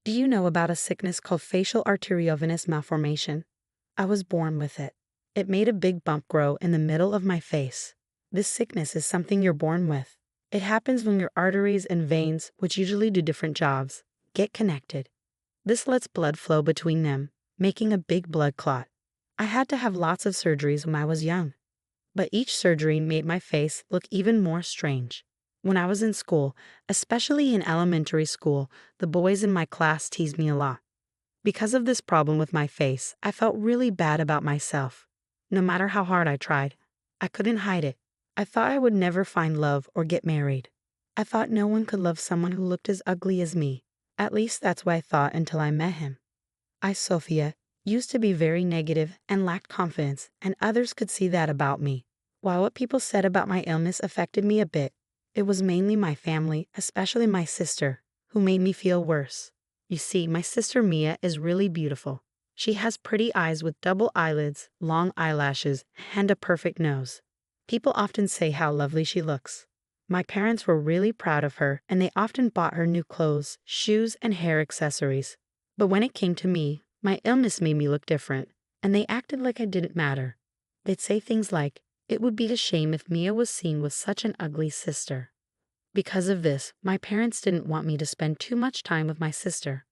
Do you know about a sickness called facial arteriovenous malformation? I was born with it. It made a big bump grow in the middle of my face. This sickness is something you're born with. It happens when your arteries and veins, which usually do different jobs, get connected. This lets blood flow between them, making a big blood clot. I had to have lots of surgeries when I was young, but each surgery made my face look even more strange. When I was in school, especially in elementary school, the boys in my class teased me a lot. Because of this problem with my face, I felt really bad about myself. No matter how hard I tried, I couldn't hide it. I thought I would never find love or get married. I thought no one could love someone who looked as ugly as me. At least that's what I thought until I met him. Sophia, used to be very negative and lacked confidence, and others could see that about me. While what people said about my illness affected me a bit, it was mainly my family, especially my sister, who made me feel worse. You see, my sister Mia is really beautiful. She has pretty eyes with double eyelids, long eyelashes, and a perfect nose. People often say how lovely she looks. My parents were really proud of her, and they often bought her new clothes, shoes, and hair accessories. But when it came to me, my illness made me look different, and they acted like I didn't matter. They'd say things like, "It would be a shame if Mia was seen with such an ugly sister." Because of this, my parents didn't want me to spend too much time with my sister.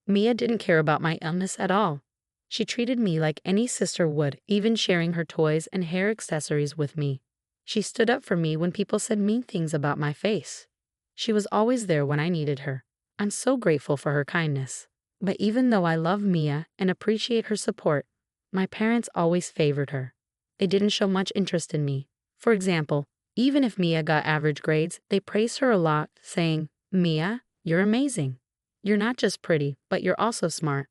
Mia didn't care about my illness at all. She treated me like any sister would, even sharing her toys and hair accessories with me. She stood up for me when people said mean things about my face. She was always there when I needed her. I'm so grateful for her kindness. But even though I love Mia and appreciate her support, my parents always favored her. They didn't show much interest in me. For example, even if Mia got average grades, they praised her a lot, saying, "Mia, you're amazing. You're not just pretty, but you're also smart.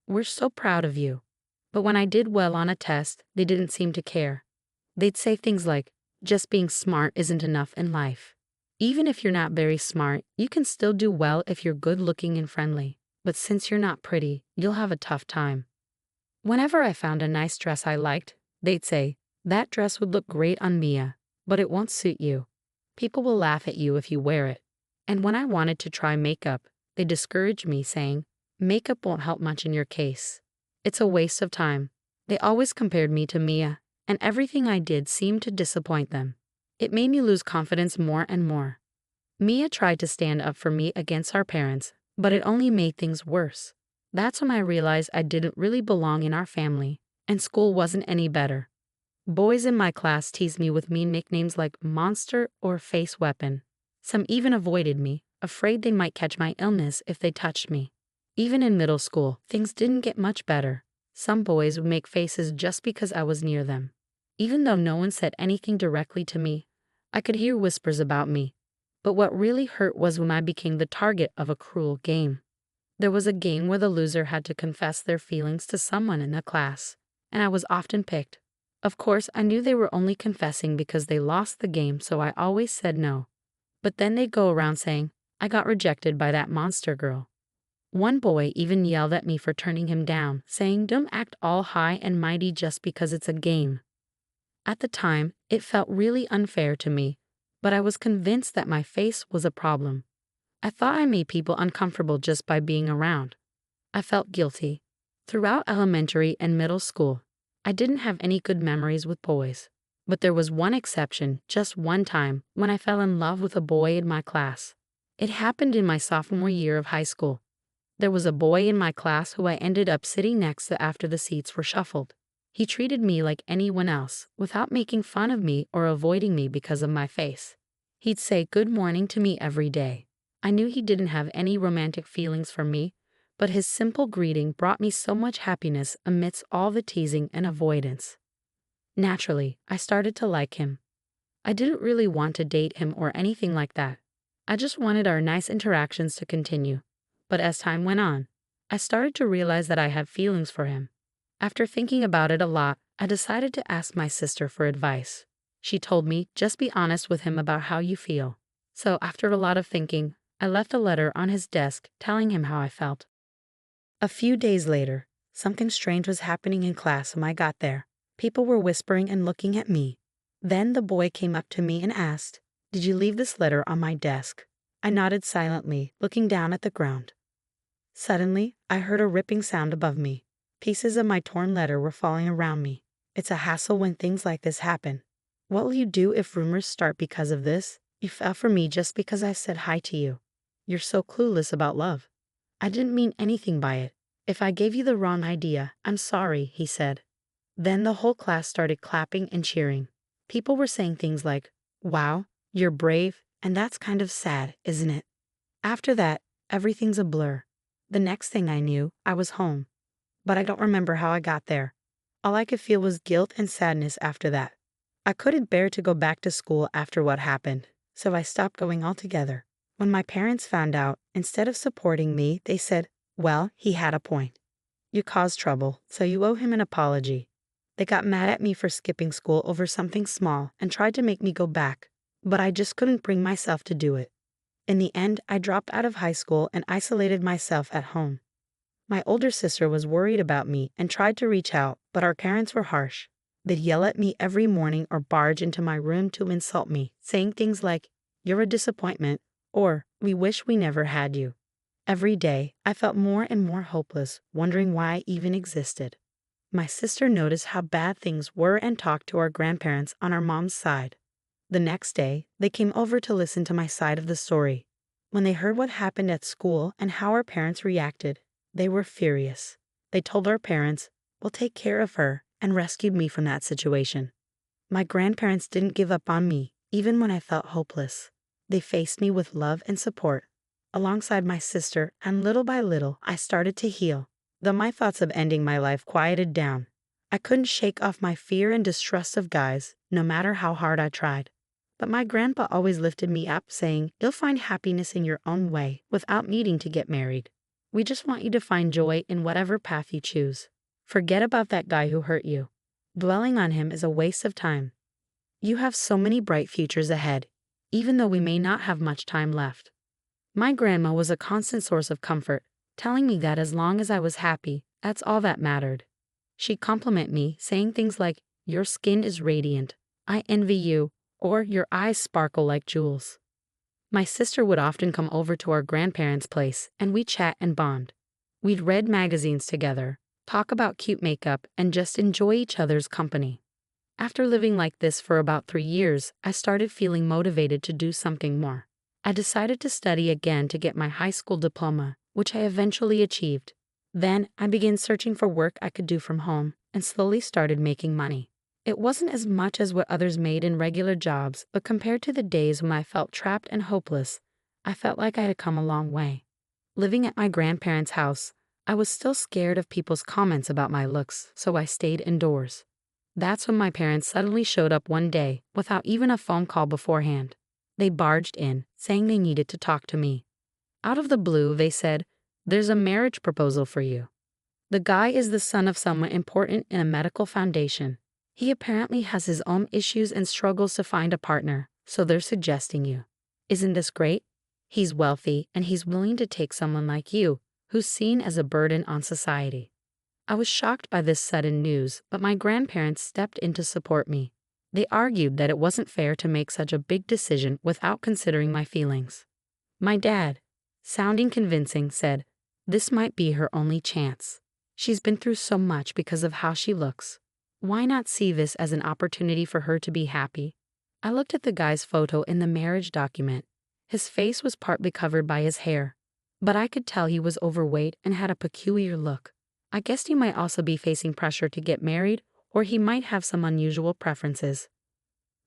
We're so proud of you." But when I did well on a test, they didn't seem to care. They'd say things like, "Just being smart isn't enough in life. Even if you're not very smart, you can still do well if you're good looking and friendly. But since you're not pretty, you'll have a tough time." Whenever I found a nice dress I liked, they'd say, "That dress would look great on Mia, but it won't suit you. People will laugh at you if you wear it." And when I wanted to try makeup, they discouraged me, saying, "Makeup won't help much in your case. It's a waste of time." They always compared me to Mia, and everything I did seemed to disappoint them. It made me lose confidence more and more. Mia tried to stand up for me against our parents, but it only made things worse. That's when I realized I didn't really belong in our family, and school wasn't any better. Boys in my class teased me with mean nicknames like monster or face weapon. Some even avoided me, afraid they might catch my illness if they touched me. Even in middle school, things didn't get much better. Some boys would make faces just because I was near them. Even though no one said anything directly to me, I could hear whispers about me. But what really hurt was when I became the target of a cruel game. There was a game where the loser had to confess their feelings to someone in the class, and I was often picked. Of course, I knew they were only confessing because they lost the game, so I always said no. But then they'd go around saying, "I got rejected by that monster girl." One boy even yelled at me for turning him down, saying, "Don't act all high and mighty just because it's a game." At the time, it felt really unfair to me, but I was convinced that my face was a problem. I thought I made people uncomfortable just by being around. I felt guilty. Throughout elementary and middle school, I didn't have any good memories with boys. But there was one exception, just one time, when I fell in love with a boy in my class. It happened in my sophomore year of high school. There was a boy in my class who I ended up sitting next to after the seats were shuffled. He treated me like anyone else, without making fun of me or avoiding me because of my face. He'd say good morning to me every day. I knew he didn't have any romantic feelings for me, but his simple greeting brought me so much happiness amidst all the teasing and avoidance. Naturally, I started to like him. I didn't really want to date him or anything like that. I just wanted our nice interactions to continue. But as time went on, I started to realize that I had feelings for him. After thinking about it a lot, I decided to ask my sister for advice. She told me, "Just be honest with him about how you feel." So after a lot of thinking, I left a letter on his desk telling him how I felt. A few days later, something strange was happening in class when I got there. People were whispering and looking at me. Then the boy came up to me and asked, "Did you leave this letter on my desk?" I nodded silently, looking down at the ground. Suddenly, I heard a ripping sound above me. Pieces of my torn letter were falling around me. It's a hassle when things like this happen. What will you do if rumors start because of this? You fell for me just because I said hi to you. You're so clueless about love. I didn't mean anything by it. If I gave you the wrong idea, I'm sorry, he said. Then the whole class started clapping and cheering. People were saying things like, "Wow, you're brave," and that's kind of sad, isn't it? After that, everything's a blur. The next thing I knew, I was home. But I don't remember how I got there. All I could feel was guilt and sadness after that. I couldn't bear to go back to school after what happened, so I stopped going altogether. When my parents found out, instead of supporting me, they said, "Well, he had a point. You caused trouble, so you owe him an apology." They got mad at me for skipping school over something small and tried to make me go back, but I just couldn't bring myself to do it. In the end, I dropped out of high school and isolated myself at home. My older sister was worried about me and tried to reach out, but our parents were harsh. They'd yell at me every morning or barge into my room to insult me, saying things like, "You're a disappointment," or "We wish we never had you." Every day, I felt more and more hopeless, wondering why I even existed. My sister noticed how bad things were and talked to our grandparents on our mom's side. The next day, they came over to listen to my side of the story. When they heard what happened at school and how our parents reacted, they were furious. They told our parents, "We'll take care of her," and rescued me from that situation. My grandparents didn't give up on me, even when I felt hopeless. They faced me with love and support, alongside my sister, and little by little, I started to heal. Though my thoughts of ending my life quieted down, I couldn't shake off my fear and distrust of guys, no matter how hard I tried. But my grandpa always lifted me up, saying, "You'll find happiness in your own way, without needing to get married. We just want you to find joy in whatever path you choose. Forget about that guy who hurt you. Dwelling on him is a waste of time. You have so many bright futures ahead, even though we may not have much time left." My grandma was a constant source of comfort, telling me that as long as I was happy, that's all that mattered. She'd compliment me, saying things like, "Your skin is radiant," "I envy you," or "Your eyes sparkle like jewels." My sister would often come over to our grandparents' place, and we'd chat and bond. We'd read magazines together, talk about cute makeup, and just enjoy each other's company. After living like this for about 3 years, I started feeling motivated to do something more. I decided to study again to get my high school diploma, which I eventually achieved. Then I began searching for work I could do from home and slowly started making money. It wasn't as much as what others made in regular jobs, but compared to the days when I felt trapped and hopeless, I felt like I had come a long way. Living at my grandparents' house, I was still scared of people's comments about my looks, so I stayed indoors. That's when my parents suddenly showed up one day without even a phone call beforehand. They barged in, saying they needed to talk to me. Out of the blue, they said, "There's a marriage proposal for you." The guy is the son of someone important in a medical foundation. He apparently has his own issues and struggles to find a partner, so they're suggesting you. Isn't this great? He's wealthy, and he's willing to take someone like you, who's seen as a burden on society. I was shocked by this sudden news, but my grandparents stepped in to support me. They argued that it wasn't fair to make such a big decision without considering my feelings. My dad, sounding convincing, said, "This might be her only chance. She's been through so much because of how she looks. Why not see this as an opportunity for her to be happy?" I looked at the guy's photo in the marriage document. His face was partly covered by his hair, but I could tell he was overweight and had a peculiar look. I guessed he might also be facing pressure to get married, or he might have some unusual preferences.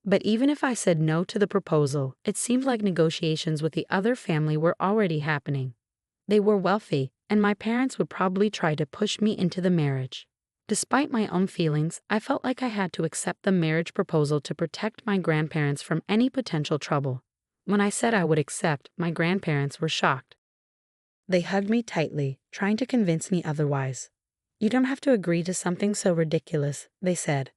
But even if I said no to the proposal, it seemed like negotiations with the other family were already happening. They were wealthy, and my parents would probably try to push me into the marriage. Despite my own feelings, I felt like I had to accept the marriage proposal to protect my grandparents from any potential trouble. When I said I would accept, my grandparents were shocked. They hugged me tightly, trying to convince me otherwise. "You don't have to agree to something so ridiculous," they said.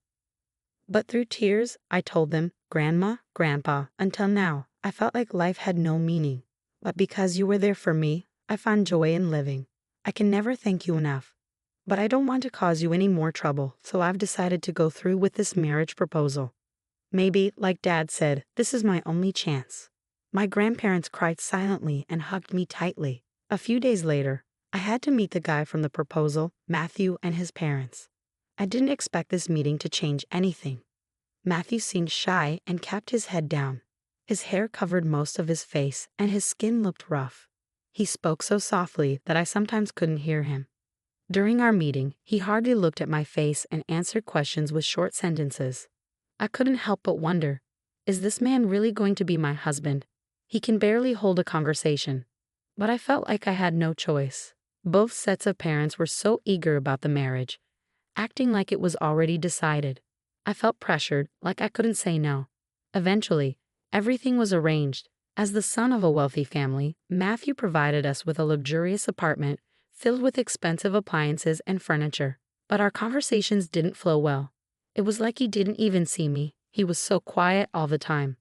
But through tears, I told them, "Grandma, Grandpa, until now, I felt like life had no meaning. But because you were there for me, I found joy in living. I can never thank you enough. But I don't want to cause you any more trouble, so I've decided to go through with this marriage proposal. Maybe, like Dad said, this is my only chance." My grandparents cried silently and hugged me tightly. A few days later, I had to meet the guy from the proposal, Matthew, and his parents. I didn't expect this meeting to change anything. Matthew seemed shy and kept his head down. His hair covered most of his face, and his skin looked rough. He spoke so softly that I sometimes couldn't hear him. During our meeting, he hardly looked at my face and answered questions with short sentences. I couldn't help but wonder, is this man really going to be my husband? He can barely hold a conversation. But I felt like I had no choice. Both sets of parents were so eager about the marriage, acting like it was already decided. I felt pressured, like I couldn't say no. Eventually, everything was arranged. As the son of a wealthy family, Matthew provided us with a luxurious apartment filled with expensive appliances and furniture. But our conversations didn't flow well. It was like he didn't even see me. He was so quiet all the time.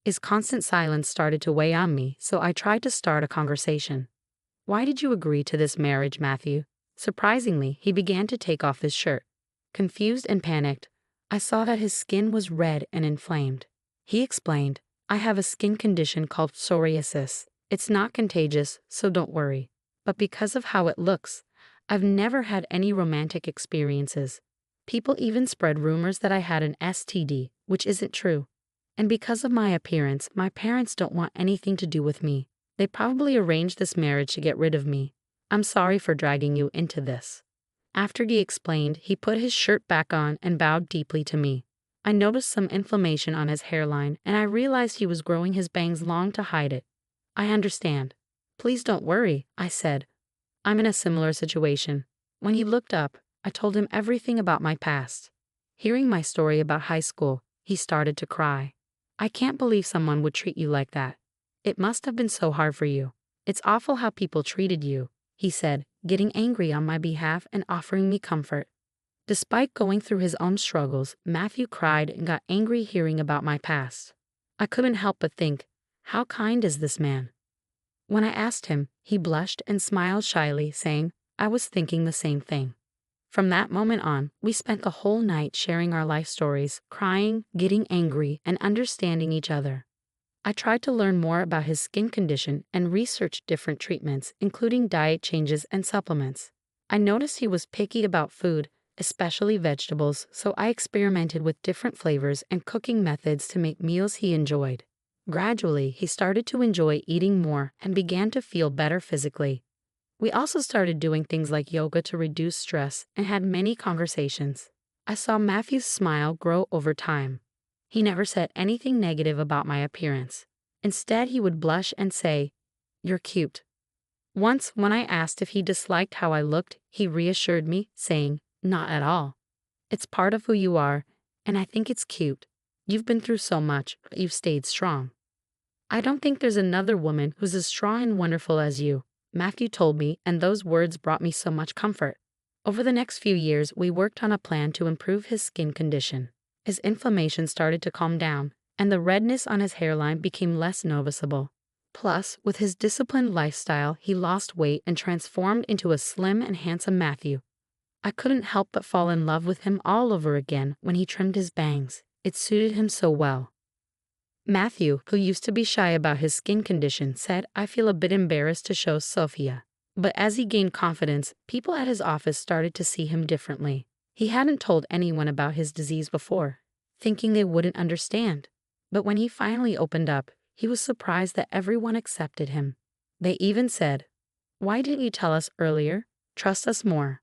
His constant silence started to weigh on me, so I tried to start a conversation. "Why did you agree to this marriage, Matthew?" Surprisingly, he began to take off his shirt. Confused and panicked, I saw that his skin was red and inflamed. He explained, "I have a skin condition called psoriasis. It's not contagious, so don't worry. But because of how it looks, I've never had any romantic experiences. People even spread rumors that I had an STD, which isn't true. And because of my appearance, my parents don't want anything to do with me. They probably arranged this marriage to get rid of me. I'm sorry for dragging you into this." After he explained, he put his shirt back on and bowed deeply to me. I noticed some inflammation on his hairline, and I realized he was growing his bangs long to hide it. "I understand. Please don't worry," I said. "I'm in a similar situation." When he looked up, I told him everything about my past. Hearing my story about high school, he started to cry. "I can't believe someone would treat you like that. It must have been so hard for you. It's awful how people treated you," he said, getting angry on my behalf and offering me comfort. Despite going through his own struggles, Matthew cried and got angry hearing about my past. I couldn't help but think, how kind is this man? When I asked him, he blushed and smiled shyly, saying, "I was thinking the same thing." From that moment on, we spent the whole night sharing our life stories, crying, getting angry, and understanding each other. I tried to learn more about his skin condition and researched different treatments, including diet changes and supplements. I noticed he was picky about food, especially vegetables, so I experimented with different flavors and cooking methods to make meals he enjoyed. Gradually, he started to enjoy eating more and began to feel better physically. We also started doing things like yoga to reduce stress and had many conversations. I saw Matthew's smile grow over time. He never said anything negative about my appearance. Instead, he would blush and say, "You're cute." Once, when I asked if he disliked how I looked, he reassured me, saying, "Not at all. It's part of who you are, and I think it's cute. You've been through so much, but you've stayed strong." "I don't think there's another woman who's as strong and wonderful as you," Matthew told me, and those words brought me so much comfort. Over the next few years, we worked on a plan to improve his skin condition. His inflammation started to calm down, and the redness on his hairline became less noticeable. Plus, with his disciplined lifestyle, he lost weight and transformed into a slim and handsome Matthew. I couldn't help but fall in love with him all over again when he trimmed his bangs. It suited him so well. Matthew, who used to be shy about his skin condition, said, "I feel a bit embarrassed to show Sophia." But as he gained confidence, people at his office started to see him differently. He hadn't told anyone about his disease before, thinking they wouldn't understand. But when he finally opened up, he was surprised that everyone accepted him. They even said, "Why didn't you tell us earlier? Trust us more."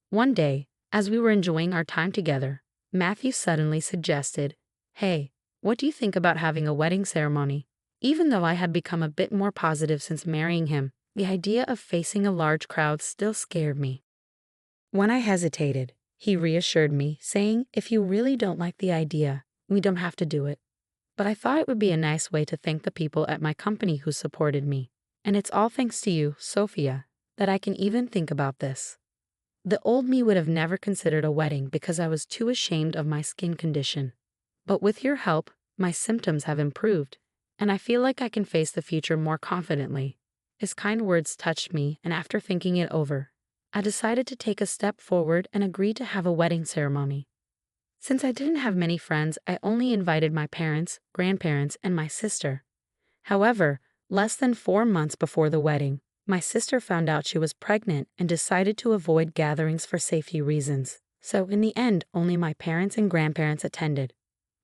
One day, as we were enjoying our time together, Matthew suddenly suggested, "Hey, what do you think about having a wedding ceremony?" Even though I had become a bit more positive since marrying him, the idea of facing a large crowd still scared me. When I hesitated, he reassured me, saying, "If you really don't like the idea, we don't have to do it." But I thought it would be a nice way to thank the people at my company who supported me. And it's all thanks to you, Sophia, that I can even think about this. The old me would have never considered a wedding because I was too ashamed of my skin condition. But with your help, my symptoms have improved, and I feel like I can face the future more confidently. His kind words touched me, and after thinking it over, I decided to take a step forward and agree to have a wedding ceremony. Since I didn't have many friends, I only invited my parents, grandparents, and my sister. However, less than 4 months before the wedding, My sister found out she was pregnant and decided to avoid gatherings for safety reasons. So in the end, only my parents and grandparents attended.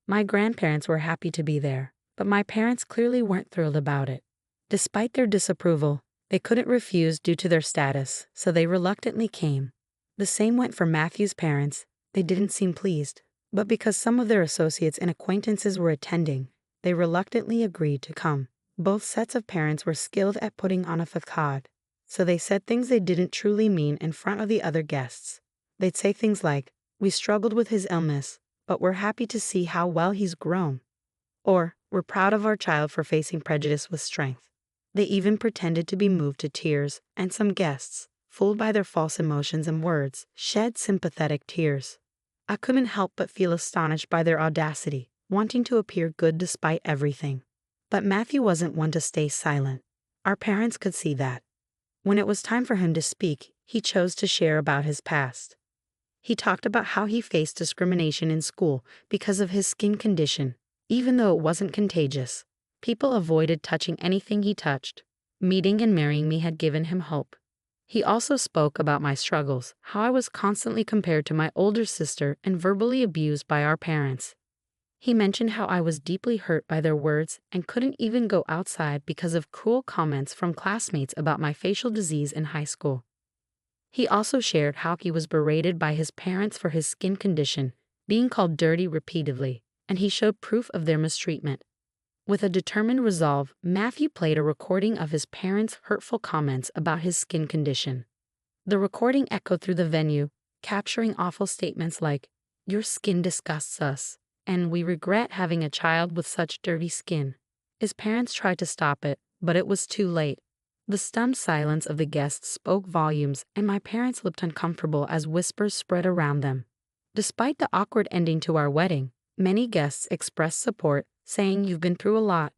My grandparents were happy to be there, but my parents clearly weren't thrilled about it. Despite their disapproval, they couldn't refuse due to their status, so they reluctantly came. The same went for Matthew's parents. They didn't seem pleased, but because some of their associates and acquaintances were attending, they reluctantly agreed to come. Both sets of parents were skilled at putting on a facade, so they said things they didn't truly mean in front of the other guests. They'd say things like, "We struggled with his illness, but we're happy to see how well he's grown." Or, "We're proud of our child for facing prejudice with strength." They even pretended to be moved to tears, and some guests, fooled by their false emotions and words, shed sympathetic tears. I couldn't help but feel astonished by their audacity, wanting to appear good despite everything. But Matthew wasn't one to stay silent. Our parents could see that. When it was time for him to speak, he chose to share about his past. He talked about how he faced discrimination in school because of his skin condition, even though it wasn't contagious. People avoided touching anything he touched. Meeting and marrying me had given him hope. He also spoke about my struggles, how I was constantly compared to my older sister and verbally abused by our parents. He mentioned how I was deeply hurt by their words and couldn't even go outside because of cruel comments from classmates about my facial disease in high school. He also shared how he was berated by his parents for his skin condition, being called dirty repeatedly, and he showed proof of their mistreatment. With a determined resolve, Matthew played a recording of his parents' hurtful comments about his skin condition. The recording echoed through the venue, capturing awful statements like, "Your skin disgusts us," and "We regret having a child with such dirty skin." His parents tried to stop it, but it was too late. The stunned silence of the guests spoke volumes, and my parents looked uncomfortable as whispers spread around them. Despite the awkward ending to our wedding, many guests expressed support, saying, "You've been through a lot,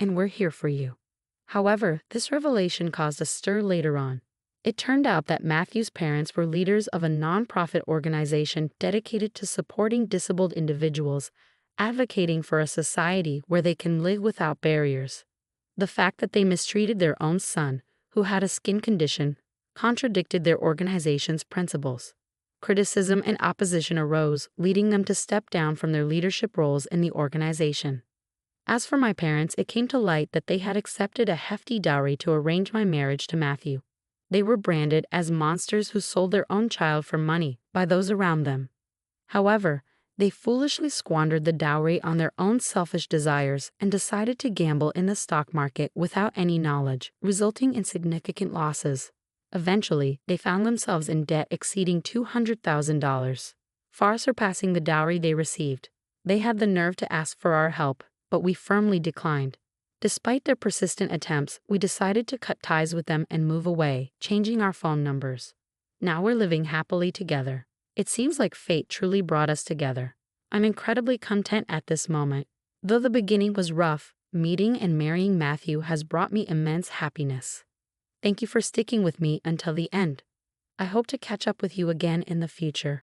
and we're here for you." However, this revelation caused a stir later on. It turned out that Matthew's parents were leaders of a nonprofit organization dedicated to supporting disabled individuals, advocating for a society where they can live without barriers. The fact that they mistreated their own son, who had a skin condition, contradicted their organization's principles. Criticism and opposition arose, leading them to step down from their leadership roles in the organization. As for my parents, it came to light that they had accepted a hefty dowry to arrange my marriage to Matthew. They were branded as monsters who sold their own child for money by those around them. However, they foolishly squandered the dowry on their own selfish desires and decided to gamble in the stock market without any knowledge, resulting in significant losses. Eventually, they found themselves in debt exceeding $200,000, far surpassing the dowry they received. They had the nerve to ask for our help, but we firmly declined. Despite their persistent attempts, we decided to cut ties with them and move away, changing our phone numbers. Now we're living happily together. It seems like fate truly brought us together. I'm incredibly content at this moment. Though the beginning was rough, meeting and marrying Matthew has brought me immense happiness. Thank you for sticking with me until the end. I hope to catch up with you again in the future.